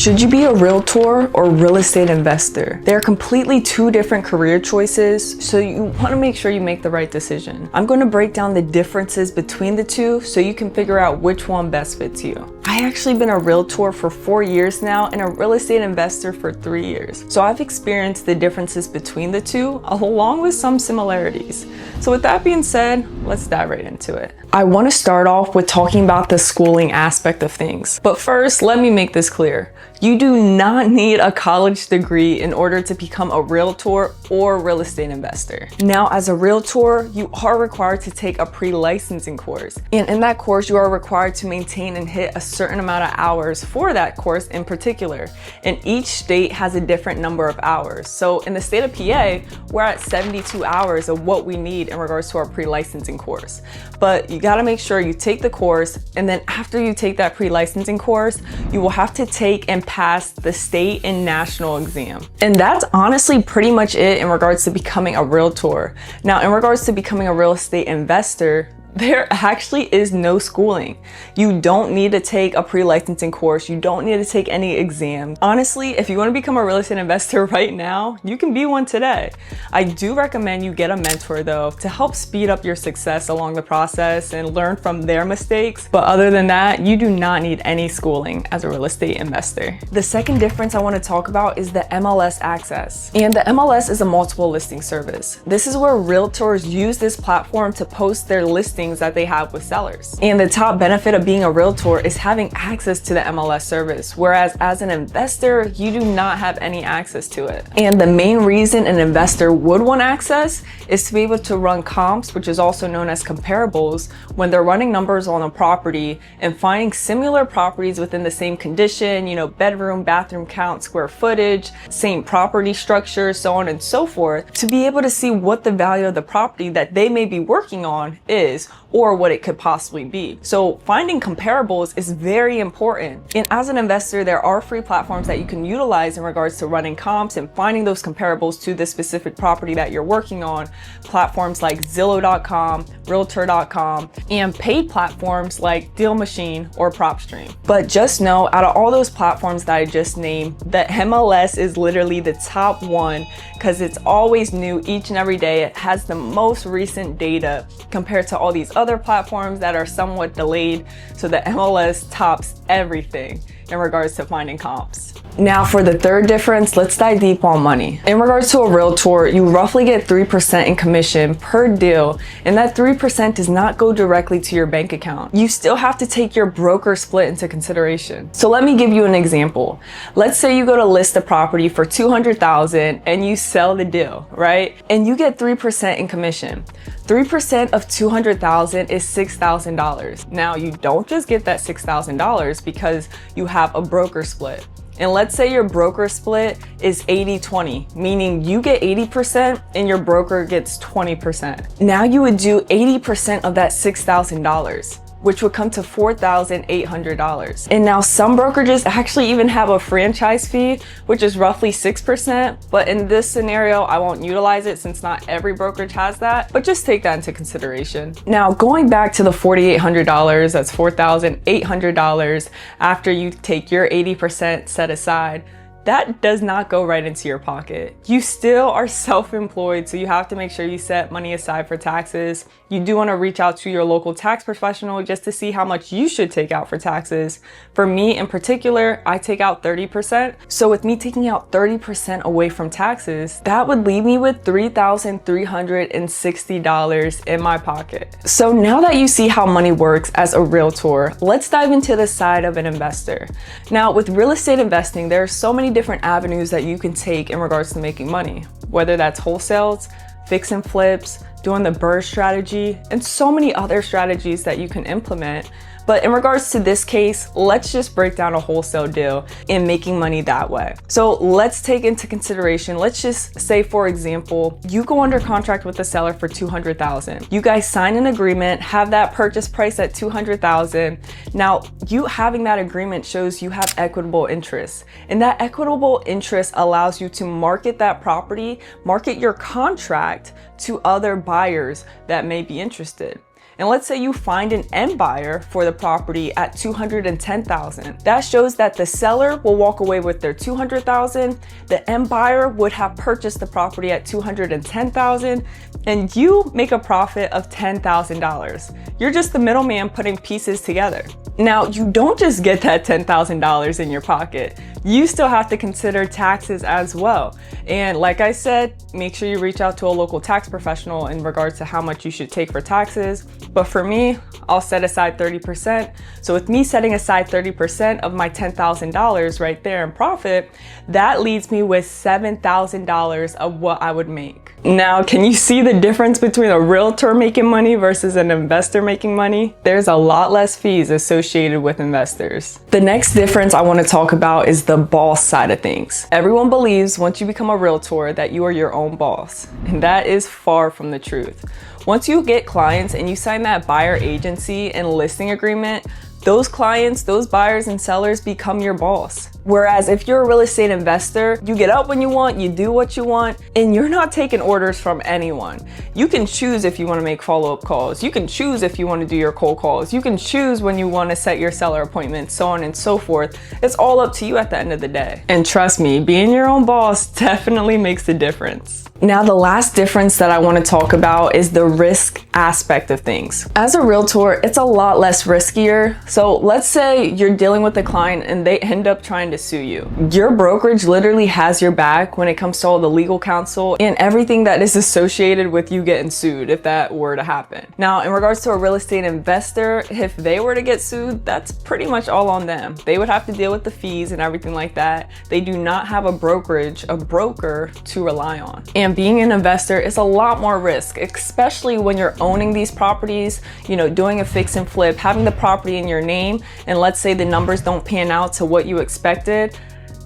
Should you be a realtor or real estate investor? They're completely two different career choices, so you want to make sure you make the right decision. I'm going to break down the differences between the two so you can figure out which one best fits you. I actually been a realtor for 4 years now and a real estate investor for 3 years. So I've experienced the differences between the two along with some similarities. So with that being said, let's dive right into it. I want to start off with talking about the schooling aspect of things. But first, let me make this clear. You do not need a college degree in order to become a realtor or real estate investor. Now, as a realtor, you are required to take a pre-licensing course. And in that course, you are required to maintain and hit a certain amount of hours for that course in particular. And each state has a different number of hours. So in the state of PA, we're at 72 hours of what we need in regards to our pre-licensing course. But you gotta make sure you take the course, and then after you take that pre-licensing course, you will have to take and pass the state and national exam. And that's honestly pretty much it in regards to becoming a realtor. Now, in regards to becoming a real estate investor, there actually is no schooling. You don't need to take a pre-licensing course. You don't need to take any exams. Honestly, if you want to become a real estate investor right now, you can be one today. I do recommend you get a mentor though to help speed up your success along the process and learn from their mistakes. But other than that, you do not need any schooling as a real estate investor. The second difference I want to talk about is the MLS Access. And the MLS is a multiple listing service. This is where realtors use this platform to post their listings that they have with sellers. And the top benefit of being a realtor is having access to the MLS service, whereas as an investor, you do not have any access to it. And the main reason an investor would want access is to be able to run comps, which is also known as comparables, when they're running numbers on a property and finding similar properties within the same condition, bedroom, bathroom count, square footage, same property structure, so on and so forth, to be able to see what the value of the property that they may be working on is, or what it could possibly be. So finding comparables is very important. And as an investor, there are free platforms that you can utilize in regards to running comps and finding those comparables to the specific property that you're working on. Platforms like Zillow.com, Realtor.com, and paid platforms like Deal Machine or PropStream. But just know, out of all those platforms that I just named, the MLS is literally the top one because it's always new each and every day. It has the most recent data compared to all these other platforms that are somewhat delayed. So the MLS tops everything in regards to finding comps. Now for the third difference, let's dive deep on money. In regards to a realtor, you roughly get 3% in commission per deal, and that 3% does not go directly to your bank account. You still have to take your broker split into consideration. So let me give you an example. Let's say you go to list a property for $200,000 and you sell the deal, right? And you get 3% in commission. 3% of $200,000 is $6,000. Now you don't just get that $6,000 because you have a broker split. And let's say your broker split is 80-20, meaning you get 80% and your broker gets 20%. Now you would do 80% of that $6,000, which would come to $4,800. And now some brokerages actually even have a franchise fee, which is roughly 6%. But in this scenario, I won't utilize it since not every brokerage has that, but just take that into consideration. Now, going back to the $4,800, that's $4,800 after you take your 80% set aside. That does not go right into your pocket. You still are self-employed, so you have to make sure you set money aside for taxes. You do want to reach out to your local tax professional just to see how much you should take out for taxes. For me in particular, I take out 30%. So with me taking out 30% away from taxes, that would leave me with $3,360 in my pocket. So now that you see how money works as a realtor, let's dive into the side of an investor. Now with real estate investing, there are so many different avenues that you can take in regards to making money, whether that's wholesales, fix and flips, doing the BRRRR strategy, and so many other strategies that you can implement. But in regards to this case, let's just break down a wholesale deal and making money that way. So let's take into consideration, let's just say, for example, you go under contract with the seller for $200,000. You guys sign an agreement, have that purchase price at $200,000. Now, you having that agreement shows you have equitable interest. And that equitable interest allows you to market that property, market your contract to other buyers that may be interested. and let's say you find an end buyer for the property at $210,000. That shows that the seller will walk away with their $200,000, the end buyer would have purchased the property at $210,000, and you make a profit of $10,000. You're just the middleman putting pieces together. Now, you don't just get that $10,000 in your pocket. You still have to consider taxes as well. And like I said, make sure you reach out to a local tax professional in regards to how much you should take for taxes. But for me, I'll set aside 30%. So with me setting aside 30% of my $10,000 right there in profit, that leaves me with $7,000 of what I would make. Now, can you see the difference between a realtor making money versus an investor making money? There's a lot less fees associated with investors. The next difference I want to talk about is the boss side of things. Everyone believes once you become a realtor that you are your own boss, and that is far from the truth. Once you get clients and you sign that buyer agency and listing agreement, those clients, those buyers and sellers become your boss. Whereas if you're a real estate investor, you get up when you want, you do what you want, and you're not taking orders from anyone. You can choose if you want to make follow-up calls. You can choose if you want to do your cold calls. You can choose when you want to set your seller appointments, so on and so forth. It's all up to you at the end of the day. And trust me, being your own boss definitely makes a difference. Now, the last difference that I want to talk about is the risk aspect of things. As a realtor, it's a lot less riskier. So let's say you're dealing with a client and they end up trying to sue you. Your brokerage literally has your back when it comes to all the legal counsel and everything that is associated with you getting sued if that were to happen. Now, in regards to a real estate investor, if they were to get sued, that's pretty much all on them. They would have to deal with the fees and everything like that. They do not have a brokerage, a broker to rely on. And being an investor is a lot more risk, especially when you're owning these properties, doing a fix and flip, having the property in your name, and let's say the numbers don't pan out to what you expected,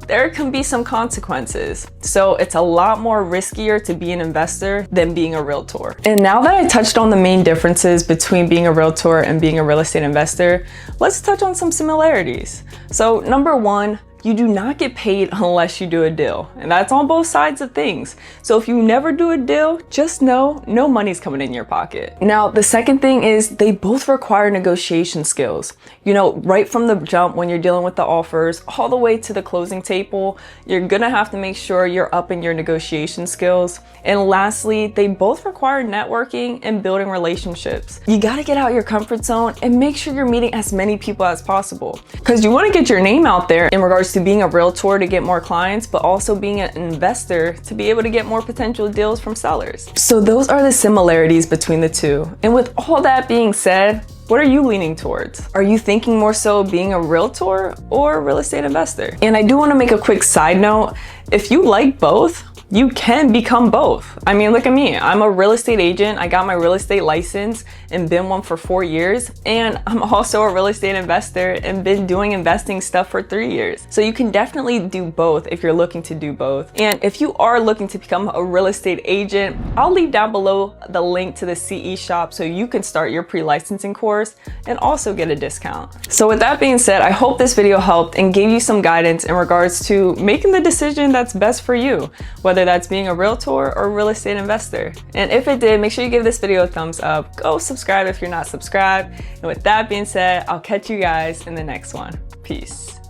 there can be some consequences. So it's a lot more riskier to be an investor than being a realtor. And now that I touched on the main differences between being a realtor and being a real estate investor, let's touch on some similarities. So number one, you do not get paid unless you do a deal. And that's on both sides of things. So if you never do a deal, just know no money's coming in your pocket. Now, the second thing is they both require negotiation skills. Right from the jump when you're dealing with the offers all the way to the closing table, you're gonna have to make sure you're up in your negotiation skills. And lastly, they both require networking and building relationships. You gotta get out your comfort zone and make sure you're meeting as many people as possible. Because you wanna get your name out there in regards to being a realtor to get more clients, but also being an investor to be able to get more potential deals from sellers. So those are the similarities between the two. And with all that being said, what are you leaning towards? Are you thinking more so being a realtor or a real estate investor? And I do want to make a quick side note. If you like both, you can become both. I mean, look at me. I'm a real estate agent. I got my real estate license and been one for 4 years. And I'm also a real estate investor and been doing investing stuff for 3 years. So you can definitely do both if you're looking to do both. And if you are looking to become a real estate agent, I'll leave down below the link to the CE shop so you can start your pre-licensing course and also get a discount. So with that being said, I hope this video helped and gave you some guidance in regards to making the decision that's best for you, whether that's being a realtor or real estate investor. And if it did, make sure you give this video a thumbs up. Go subscribe if you're not subscribed. And with that being said, I'll catch you guys in the next one. Peace.